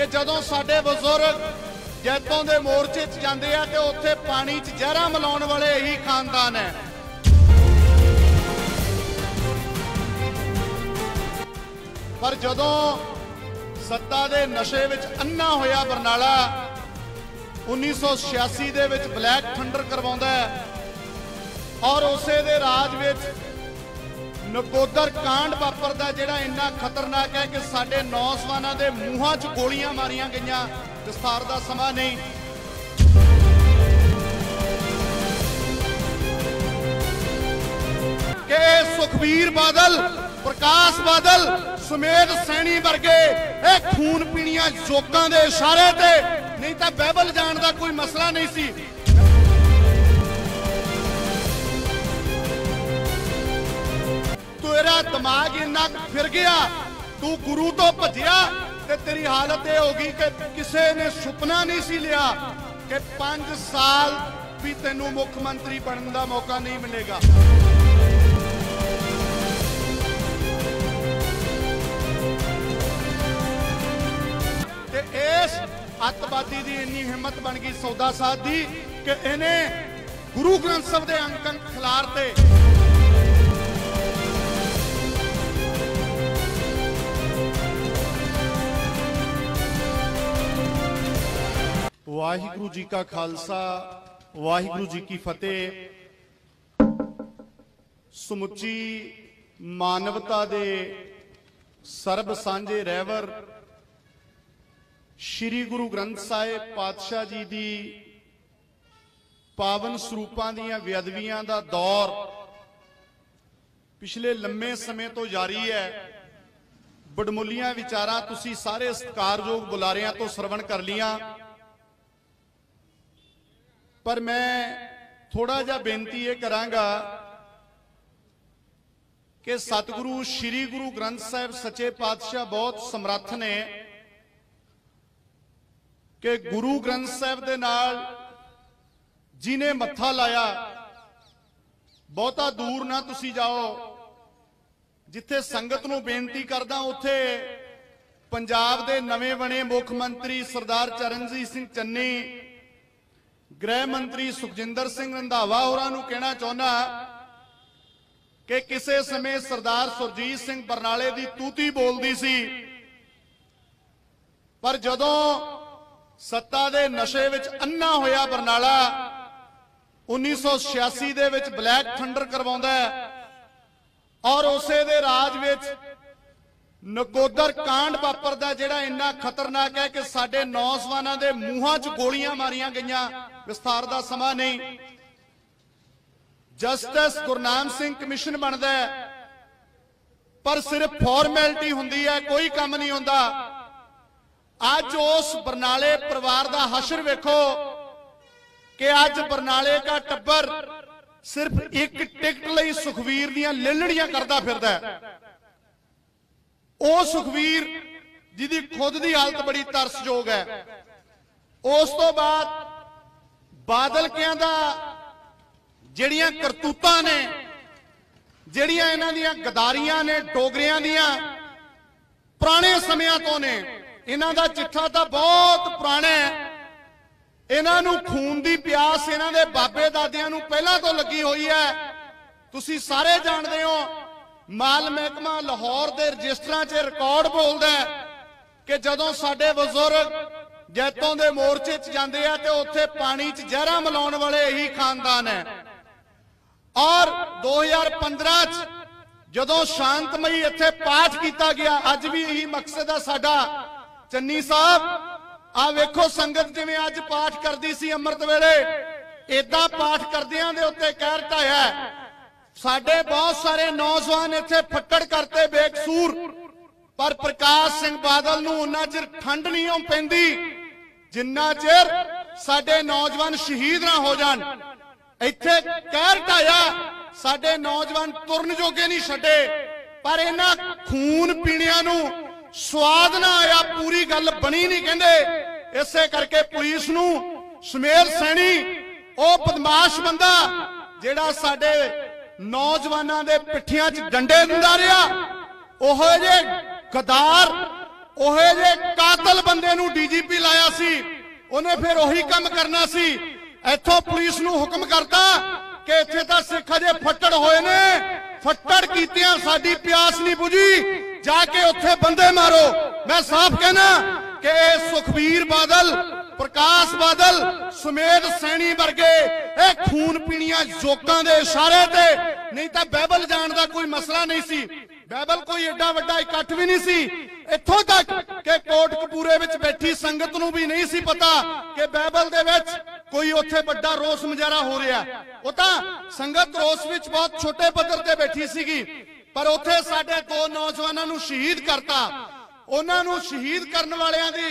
कि जदों साडे बजुर्ग जैतों के मोर्चे च जाते हैं तो उत्थे पानी च जहरा मिलाने वाले यही खानदान है। पर जदों सत्ता दे नशे विच अन्ना होया बरनाला 1986 दे विच ब्लैक थंडर करवाउंदा है और उसे दे राज विच नकोदर कांड वापरदा जिहड़ा इन्ना खतरनाक है कि साडे नौजवानों के मूहां च गोलियां मारियां गईयां। विस्तार दा समा नहीं। कि सुखबीर बादल, प्रकाश बादल, सुमेध सैनी वर्गे खून पीणियां जोकां दे इशारे ते नहीं तो बाइबल जाण दा कोई मसला नहीं सी। तेरा दिमाग इन्ना फिर गया, तू गुरु तो भजिया ते तेरी हालत यह होगी कि किसी ने सुपना नहीं सी लिया कि 5 साल भी तेनू मुख्यमंत्री बनने का मौका नहीं मिलेगा। ते इस अतवादी की इन्नी हिम्मत बन गई सौदा साध की कि इन्हें गुरु ग्रंथ साहिब के अंक खिलारते। वाहिगुरु जी का खालसा, वाहिगुरु जी की फतेह। समुची मानवता दे सर्ब सांझे रहवर श्री गुरु ग्रंथ साहिब पातशाह जी दी पावन स्वरूपां दीयां बेअदबियां दा दौर पिछले लंबे समय तो जारी है। बड़मुलियां विचारां तुसीं सारे सत्कारयोग बुलारियां तो श्रवण कर लियां, पर मैं थोड़ा जा बेनती ये करांगा कि सतगुरु श्री गुरु ग्रंथ साहिब सच्चे पातशाह बहुत समर्थ ने कि गुरु ग्रंथ साहिब दे नाल जिन्हें मत्था लाया बहुता दूर ना तुसी जाओ। जिथे संगत नूं बेनती करदा उत्थे पंजाब दे नवे बने मुख मंत्री सरदार चरणजीत सिंह चन्नी, गृह मंत्री सुखजिंदर सिंह रंधावा होरां नूं कहना चाहुंदा कि किसी समय सरदार सुरजीत सिंह बरनाले की तूती बोलती सी, पर जदों सत्ता दे नशे विच अन्ना होया बरनाला 1986 दे विच ब्लैक थंडर करवाउंदा है और उसे दे राज विच नकोदर कांड वापरदा जिहड़ा इन्ना खतरनाक है कि साडे नौजवानों के मूहां च गोलियां मारियां गईयां। विस्तार दा समा नहीं। जस्टिस गुरनाम सिंह कमिशन बनता है पर सिर्फ फॉर्मैलिटी हुंदी है, कोई काम नहीं होंदा। अज उस बरनाले परिवार का हशर वेखो कि अज बरनाले का टब्बर सिर्फ एक टिकट लई सुखवीर दियां लेलड़ियां करदा फिरदा है। ओ सुखवीर जिहदी खुद की हालत बड़ी तरसयोग है। उस तो बाद बादल कियां दा जिहड़ियां करतूतां ने, जिहड़ियां इन्हां दियां गदारियां ने, डोगरियां दियां पुराने समयां तो ने। इन्हां दा चिट्ठा तां बहुत पुराना है। इन्हां नूं खून दी प्यास इन्हां दे बाबे दादियां नूं पहलां तो लगी हुई है। तुसीं सारे जानदे हो माल महकमा लाहौर के रजिस्टरां च रिकॉर्ड बोलदा है कि जदों साडे बजुर्ग जैतों के मोर्चे च जाते हैं तो उत्थे पानी च जहरा मिलाने वाले यही खानदान है। और 2015 च जदों शांतमई इत्थे पाठ किया गया, अज भी यही मकसद है साडा। चन्नी साहब आ वेखो संगत जिवें अज पाठ करदी सी अमृत वेले, इदां पाठ करदियां दे उत्ते कहर ढाया। साडे बहुत सारे नौजवान इत्थे फक्कड़ करते बेकसूर, पर प्रकाश सिंह बादल नूं उन्ना चिर ठंड नहीं पैंदी जिन्ना चिर साडे नौजवान शहीद ना हो जान। इत्थे कहर ढाया, साडे नौजवान तुरन जोगे नहीं छड्डे, पर इन्हां खून पीणियां नूं स्वाद ना आया, पूरी गल बनी नहीं कहंदे। इसे करके पुलिस नूं सुमेध सैनी ओ बदमाश बंदा जिहड़ा साडे नौजवानों के पिठियां च डंडे दिंदा रहा, ओहो जे गदार ओहे जे कातल बंदे नूं डीजीपी लाया सी, उन्हें फिर ओही काम करना सी। इथों पुलिस नूं हुक्म करता कि इत्थे तां सिख अजे फट्टड़ होए ने, फट्टड़ कीतियां साडी प्यास नहीं बुझी, जाके उत्थे बंदे मारो। मैं साफ कहना कि सुखबीर बादल, प्रकाश बादल, सुमेध सैनी वर्गे खून पीणियां जोकां दे इशारे ते, नहीं तां बाइबल जाण दा कोई मसला नहीं सी। बाइबल कोई एडा वड्डा इकट्ठ भी नहीं सी। इत्थों तक कि कोटकपूरे विच बैठी संगत नूं भी नहीं सी पता कि बाइबल दे विच कोई उत्थे वड्डा रोस मुजाहरा हो रहा। वो तां संगत रोस विच बहुत छोटे पद्धर ते बैठी सीगी, पर उत्थे साडे दो नौजवानां नूं शहीद करता। उन्हां नूं शहीद करन वालियां दी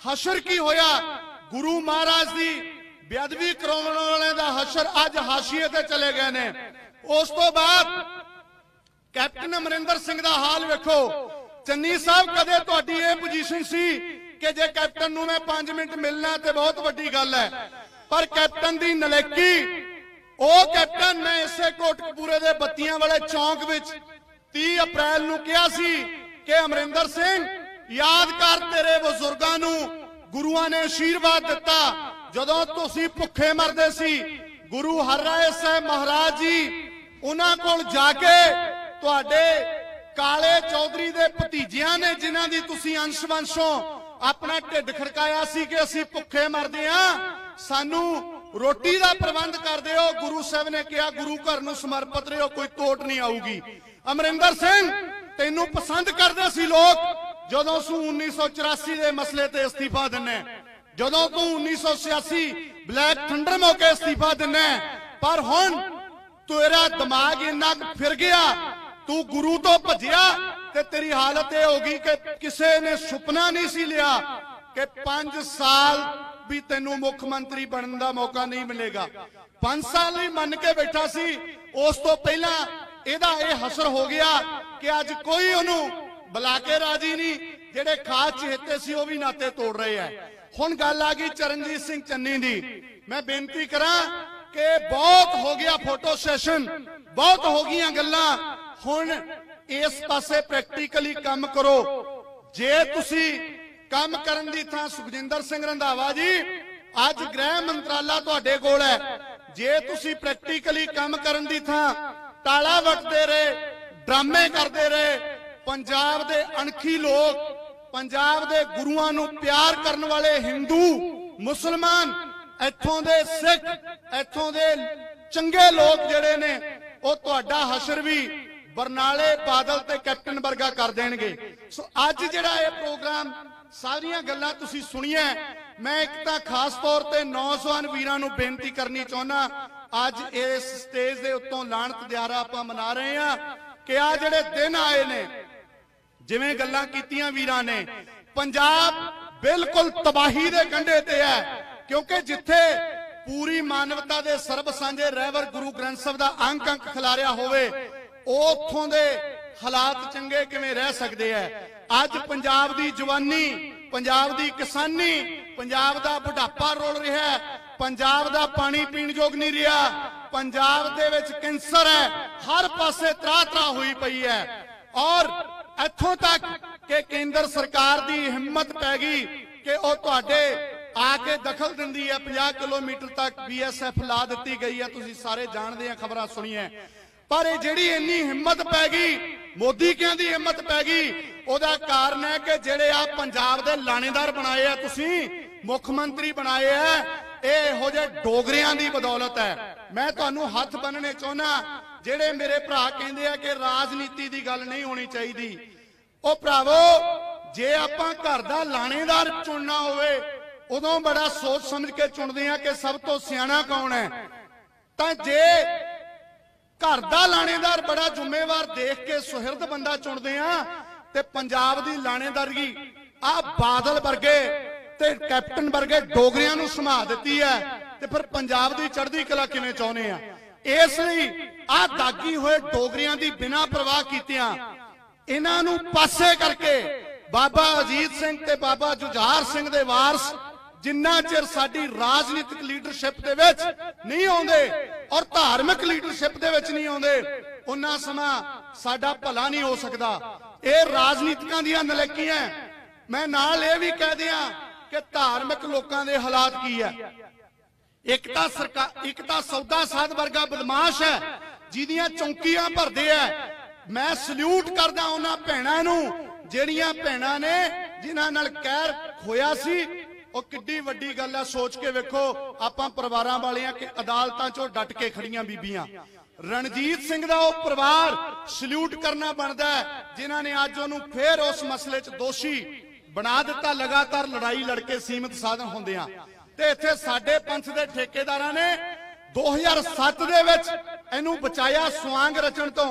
हशर की होया? गुरु महाराज दी बेअदबी कराउण वालियां दा हशर अज हाशिए ते चले गए ने। उस तो बाद कैप्टन अमरिंदर सिंह दा हाल वेखो। चन्नी साहब कदे तुहाडी ये पोजीशन सी कि जे कैप्टन नूं मैं 5 मिनट मिलना ते बहुत वड्डी गल है, पर कैप्टन दी नलैकी, ओ कैप्टन ने इसे कोटकपूरे दे बत्तियां वाले चौंक विच 30 अप्रैल नूं कहा सी कि अमरिंदर सिंह याद कर तेरे बुजुर्गां नूं गुरुआं ने आशीर्वाद दिता जदों तुसीं भुखे मरदे सी। गुरु हरराय साहब महाराज जी उन्हां कोल जाके तुहाडे काले चौधरी दे भतीजियां ने जिन्हां दी तुसीं अंश वंशों अपना ढिड खड़काया सी कि असीं भुखे मरदे हां, सानू रोटी का प्रबंध कर दिओ। गुरु साहब ने कहा गुरु घर नूं समर्पित रहो, कोई टोट नहीं आऊगी। अमरिंदर सिंह तेनू पसंद करते सी लोग जदों तू 1984 के मसले ते इस्तीफा दिना, जदों तू 1986 ब्लैक थंडर मौके इस्तीफा दिना, पर हुण तेरा दिमाग इन्ना फिर गया, तू गुरु तो भजिया ते तेरी हालत यह होगी कि किसी ने सुपना नहीं सी लिया कि 5 साल भी तेनू मुख्यमंत्री बनने का मौका नहीं मिलेगा। 5 साल ही मन के बैठा सी, उस तो पहला एदा यह हसर हो गया कि अज कोई उन्हों बुला के राजी नहीं, जेडे खास चहेते सी वो भी नाते तोड़ रहे हैं। हुण गल आ गई चरणजीत सिंह चन्नी दी। मैं बेनती करा कि बहुत हो गया फोटो सैशन, बहुत हो गई गल्लां, हुण इस पासे प्रैक्टिकली काम करो। जे तुसी काम करन दी थां सुखजिंदर सिंह रंधावा जी अज गृह मंत्राला तुहाडे कोल है, जे तुसी प्रैक्टिकली काम करन दी थां ताला वटदे रहे, ड्रामे करते रहे, पंजाब दे अणखी लोग, पंजाब दे गुरुआं नूं प्यार करन वाले हिंदू मुसलमान, इत्थों दे सिख, इत्थों दे चंगे लोग जिहड़े ने वो तुहाडा हशर भी बरनाले बादल ते कैप्टन वर्गा कर देणगे। सो अज जिहड़ा ये प्रोग्राम सारियां गल्लां तुसीं सुणीआं, मैं एक तां खास तौर ते नौजवान वीरां नूं बेनती करनी चाहुंदा, अज इस स्टेज दे उत्तों लाणत दिहाड़ा आपां मना रहे हैं कि आ जिहड़े दिन आए ने, जिवें गल्लां कीतियां वीरां ने, पंजाब बिल्कुल तबाही दे कंढे ते है, क्योंकि जिथे पूरी मानवता दे सर्ब सांझे रहवर गुरु ग्रंथ साहिब दा अंक अंक खिलारिया होवे, उत्थों दे हालात चंगे किवें रह सकदे है। अज पंजाब दी जवानी, पंजाब दी किसानी, पंजाब दा बुढ़ापा रोल रहा है, पंजाब दा पानी पीण जोग नहीं रहा, पंजाब दे विच कैंसर है, हर पासे त्राह त्राह हुई पई है। और इत्थों तक कि केंद्र सरकार दी हिम्मत पै गई कि वह तुहाडे आके दखल दिंदी है। 50 किलोमीटर तक BSF ला दी गई है, तुसीं सारे जानते हैं, खबरां सुनिए। पर ये जिहड़ी इन्नी हिम्मत पै गई, मोदी कियां दी हिम्मत पै गई, ओहदा कारण है कि जिहड़े आ पंजाब दे लाणेदार बनाए है, तुसीं मुख्यमंत्री बनाए है, इहो जिहे डोगरियां दी बदौलत है। मैं तुहानूं हत्थ बन्नणे चाहुंदा, जिहड़े मेरे भरा कहंदे आ कि राजनीति दी गल नहीं होनी चाहिदी, ओ भरावो जे आपां घर दा लाणेदार चुनना होवे उदों बड़ा सोच समझ के चुनदे आ कि सब तो सियाणा कौन है। तां जे घर दा लाणेदार बड़ा जिम्मेवार देख के सुहिरद बंदा चुनदे आ ते पंजाब दी लाणेदारी आ बादल वर्गे ते कैप्टन वर्गे डोगरियां नूं समा दित्ती है, ते फिर पंजाब दी चढ़दी कला किवें चाहुंदे आ। इसलिए आ दागी होए डोगरियां दी बिना परवाह कीतियां इन्हां नूं पासे करके बाबा अजीत सिंह ते बाबा जुझार सिंह दे वारस जिन्ना चिर साडी राजनीतिक लीडरशिप दे विच नहीं आउंदे और धार्मिक लीडरशिप दे विच नहीं आउंदे, उन्ना समा साडा भला नहीं हो सकदा। ये राजनीतिकां दीयां नलैकीआं, मैं नाल ये भी कह दिया कि धार्मिक लोगों के हालात की है। एक तां सरकार, एक तां सौदा साध वर्गा बदमाश है जिहदियां चौंकियां भरदे है। मैं सल्यूट करदा उन्हां भैणां नूं जिहड़ियां भैणां ने जिन्हां नाल कहर होया सी। ਉਹ ਕਿੱਡੀ ਵੱਡੀ ਗੱਲ ਹੈ, सोच के वेखो ਆਪਾਂ ਪਰਿਵਾਰਾਂ ਵਾਲਿਆਂ कि अदालतां चों डट के खड़ियां बीबियां। रणजीत सिंह दा ਉਹ परिवार सल्यूट करना बनदा है जिन्हां ने अज ਉਹਨੂੰ फिर उस मसले च दोषी बना दिता। लगातार लड़ाई लड़के सीमित साधन होंदियां ते इत्थे साडे पंथ दे ठेकेदारां ने 2007 दे विच ਇਹਨੂੰ बचाया स्वांग रचण तो।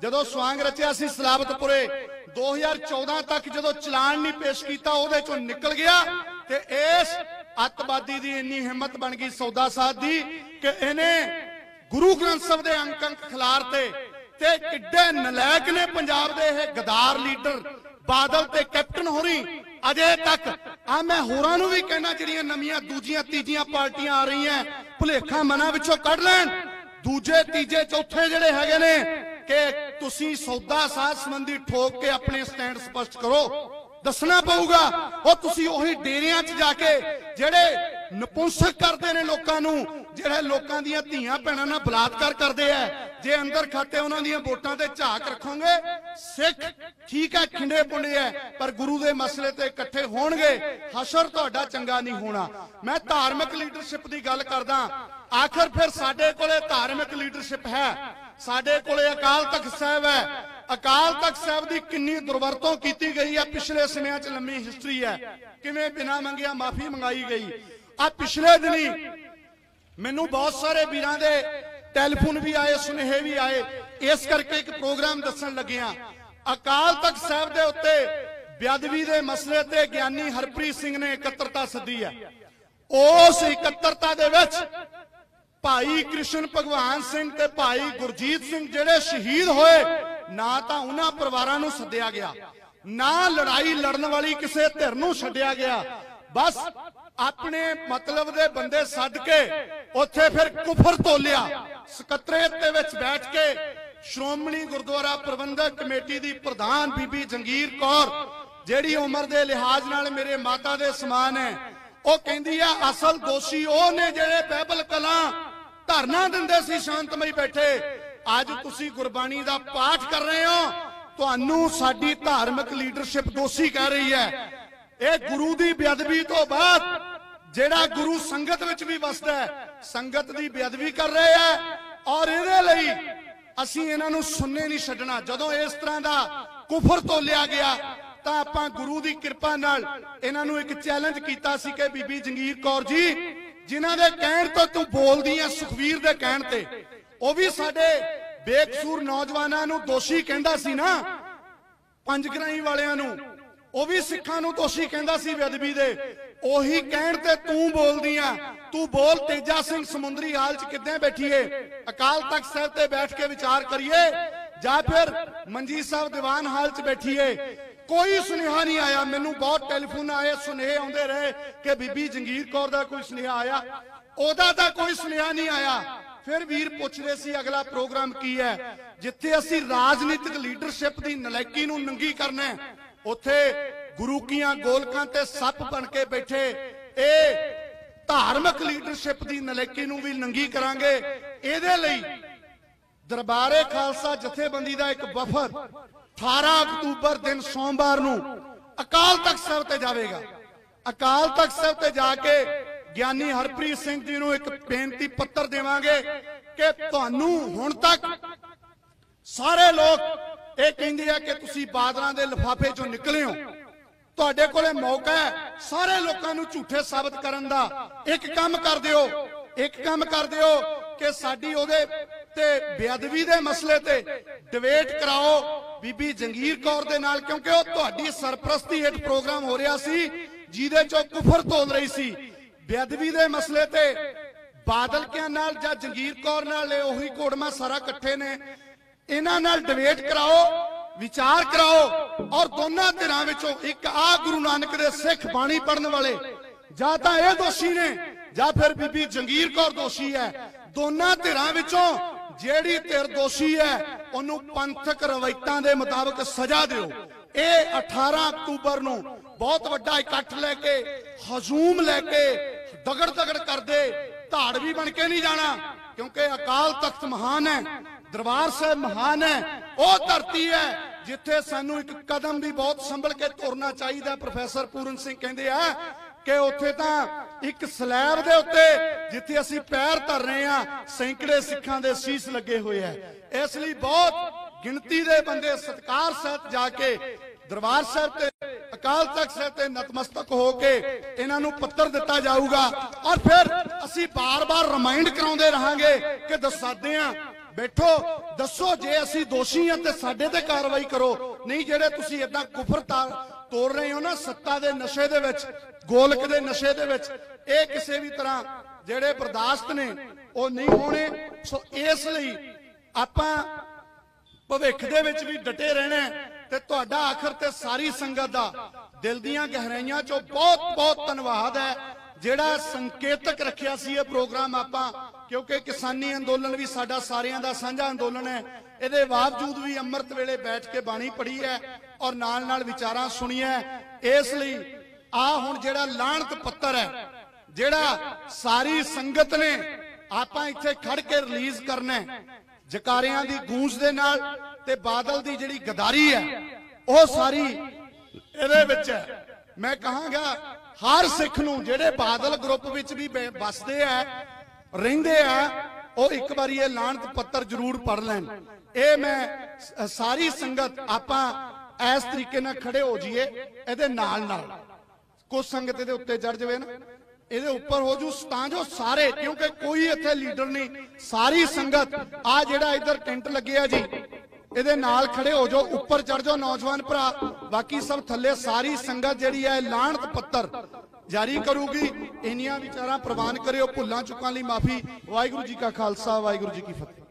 ਜਦੋਂ स्वांग रचिया सी सलाबतपुरे 2014 तक जो चलान नहीं पेश किया ਉਹਦੇ ਚੋਂ निकल गया ते इस अतवादी दी इन्नी हिम्मत बन गई सौदा साध दी कि इन्हें गुरु ग्रंथ साहिब दे अंक खिलारते ते किड्डे नलैक ने पंजाब दे ये गदार लीडर बादल ते कैप्टन होरी अजे तक। मैं होरां नूं भी कहना जिहड़ियां नवीं दूजियां तीजियां पार्टियां आ रही हैं भुलेखा मनां विचों कढ लैण। दूजे तीजे चौथे जिहड़े हैगे ने कि तुसीं सौदा साध संबंधी ठोक के अपने स्टैंड स्पष्ट करो, दसना पऊगा। और तुसीं ओही डेरियां च जाके जेड़े नपुंसक करते ने लोकां नूं, जेड़े लोकां दीयां धीआं भैणां नाल बलात्कार करदे है, जे अंदर खाते उन्हां दीयां वोटां ते झाक रखोगे। सिख ठीक है खिंडे पुंडे है पर गुरु दे मसले ते इकट्ठे होणगे, हशर तुहाडा चंगा नहीं होना। मैं धार्मिक लीडरशिप की गल करदा। आखिर फिर साडे कोले धार्मिक लीडरशिप है, साडे कोले अकाल तख्त साहिब है। अकाल तख्त साहिब की कितनी दुर्वरतों की गई है पिछले समय च लंबी हिस्टरी है, किवें बिना मंगिया माफी मंगाई गई। आ पिछले दिनी मैनू बहुत सारे वीरां दे टैलीफोन भी आए, सुनेहे भी आए, इस करके एक प्रोग्राम दसन लगे हाँ। अकाल तख्त साहिब दे उत्ते बेअदबी दे मसले ते ज्ञानी हरप्रीत सिंह ने इकत्तरता सदी है। उस इकत्तरता दे विच भाई कृष्ण भगवान सिंह ते भाई गुरजीत सिंह जेड़े शहीद होए, ना तो उन्हां परिवारां नूं सद्दिया गया, ना लड़ाई लड़न वाली किसी धिर नूं छड्डिया गया। बस अपने मतलब दे बंदे सद के उत्थे फिर कुफर तोलिया। सकत्रेत दे विच बैठ के श्रोमणी गुरुद्वारा प्रबंधक कमेटी दी प्रधान बीबी जंगीर कौर, जेड़ी उम्र दे लिहाज नाल मेरे माता दे समान है, वो कहंदी है असल दोषी वो ने जेड़े बाइबल कलां धरना दिंदे सी शांतमई बैठे। अज तुसी गुरबाणी दा पाठ कर रहे हो, तुहानू साडी धार्मिक लीडरशिप दोषी कह रही है। ये गुरु दी बेअदबी तो बाद जेड़ा गुरु संगत विच भी वसदा है, संगत दी बेअदबी कर रहे हैं और इहदे लई असीं इन्हां नूं सुनने नहीं छड्डना। जदों इस तरह दा कुफर तोलिया गया तां आपां गुरु दी किरपा नाल इन्हां नूं एक चैलेंज कीता सी कि बीबी जंगीर कौर जी जिन्हां दे कहण तो तू बोलदी है, सुखवीर दे कहण ते ਉਹ भी साडे बेकसूर नौजवानों नूं दोषी कहंदा सी ना, पंजगराई वालियां नूं ਉਹ भी सिखां नूं दोषी कहंदा सी बेअदबी दे। ਉਹੀ ਕਹਿਣ ਤੇ ਤੂੰ बोलदी आ, तू बोल तेजा सिंह समुंदरी हाल च किद्दां बैठीए, अकाल तख्त साहिब ते बैठ के विचार करिए ਜਾਂ फिर मंजी साहब दीवान हाल च बैठीए। कोई सुनेहा नहीं आया। मैनू बहुत टेलीफोन आए, सुनेहे आउंदे रहे कि बीबी जंगीर कौर दा कोई सुनेहा आया, ओदा तां कोई सुनेहा नहीं आया। फिर वीर पुछदे सी अगला प्रोग्राम की है। जिथे असीं राजनीतिक लीडरशिप की नलैकी नूं नंगी करना है, उत्थे गुरुकियां गोलकां ते सप बन के बैठे ए धार्मिक लीडरशिप की नलैकी नूं भी नंगी करांगे। इहदे लई दरबारे खालसा जथेबंदी का एक वफद 18 अक्तूबर दिन सोमवार नूं अकाल तख्त साहिब ते जावेगा। अकाल तख्त साहिब ते जाके ज्ञानी हरप्रीत सिंह जी नूं एक बेनती पत्र देवांगे कि तुहानू हुण तक सारे लोग ये कहंदे आ कि तुसीं बादलां दे लिफाफे चों निकले हो, तुहाडे कोले मौका है सारे लोकां नूं झूठे साबित करन दा। एक काम कर दिओ, एक काम कर दिओ कि साडी ओहदे ते बेअदबी दे मसले ते डिबेट कराओ बीबी जंगीर कौर दे नाल, क्योंकि वो तुहाडी सरपरस्ती हेठ प्रोग्राम हो रहा सी जिहदे चों कुफर तोल रही सी। बेअदबी दे मसले ते बादल कियां नाल जां जंगीर कौर नाल ओही कोड़मा सारा इकट्ठे ने, इन्हां नाल डिबेट कराओ, विचार कराओ और दोनों धिरां विचों एक आ गुरु नानक दे सिख बाणी पढ़न वाले जां तां इह दोषी ने जां फिर बीबी जंगीर कौर दोषी है। दोनों धिरां विचों जेड़ी धिर दोषी है उन्होंने पंथक रवायतां दे मुताबिक सजा दिओ। ये 18 अक्तूबर नूं बहुत वड्डा इकट्ठ लैके हजूम लैके दगड़ दगड़ कर दे धाड़ भी बन के नहीं जाना, क्योंकि अकाल तख्त महान है, दरबार साहब महान है। वह धरती है जिथे सानू एक कदम भी बहुत संभल के तुरना चाहिए। प्रोफैसर पूरन सिंह कहते हैं कि उत्थे तां एक स्लैब दे उत्ते जिथे असीं पैर धर रहे हैं सैकड़े सिखां दे शीश लगे हुए हैं। इसलिए बहुत गिनती दे बंदे सत्कार सहित जाके दरबार साहब ते अकाल तख्त साहब ते नतमस्तक होके इन्हां नूं पत्तर दिता जाऊगा और फिर असीं बार बार रिमाइंड कराउंदे रहांगे कि दसादे आ बैठो दसो जे असीं दोषी हां ते साडे ते कार्रवाई करो, नहीं जेड़े तुसीं इदां कुफर तोड़ रहे हो ना सत्ता दे नशे दे विच गोलक दे नशे दे विच, इह किसी भी तरह जेड़े बर्दाश्त ने वो नहीं होने। सो इसलिए आपां भविख दे विच भी डटे रहना ते तुहाडा आखिर ते सारी संगत दा दिल दीआं गहराइयां चों बहुत बहुत धन्नवाद है जेड़ा संकेतक रखिया सी ये प्रोग्राम आपां, क्योंकि किसानी अंदोलन भी साडा सारियां दा साझा अंदोलन है। इहदे बावजूद भी अमृत वेले बैठ के बाणी पढ़ी है और नाल नाल विचारां सुणीआं है। इसलिए आ हुण जेड़ा लाणत पत्तर है जेड़ा सारी संगत ने आपां इत्थे खड़ के रिलीज करना है जकारियां दी गूंज दे नाल ते बादल दी जिहड़ी गदारी है वो सारी इहदे विच है। मैं कहांगा हर सिख नूं जेड़े बादल ग्रुप विच भी बसदे है रहिंदे है वो एक बारी ये लाणत पत्तर जरूर पढ़ लैण। ये मैं सारी संगत आपां इस तरीके नाल खड़े हो जाइए, इहदे नाल नाल कुछ संगत इहदे उत्ते चढ़ जावे ना इहदे उपर हो जू तां जो सारे, क्योंकि कोई इत्थे लीडर नहीं, सारी संगत आ जिहड़ा इधर टेंट लगे है जी इहदे नाल खड़े हो जाओ, उपर चढ़ जाओ नौजवान भरा, बाकी सब थल्ले सारी संगत जिहड़ी है लाणत पत्तर जारी करूगी। इन्नियां विचारां प्रवान करियो, भुल्लां चुकां लई माफी। वाहिगुरू जी का खालसा वाहिगुरू जी की फतेह।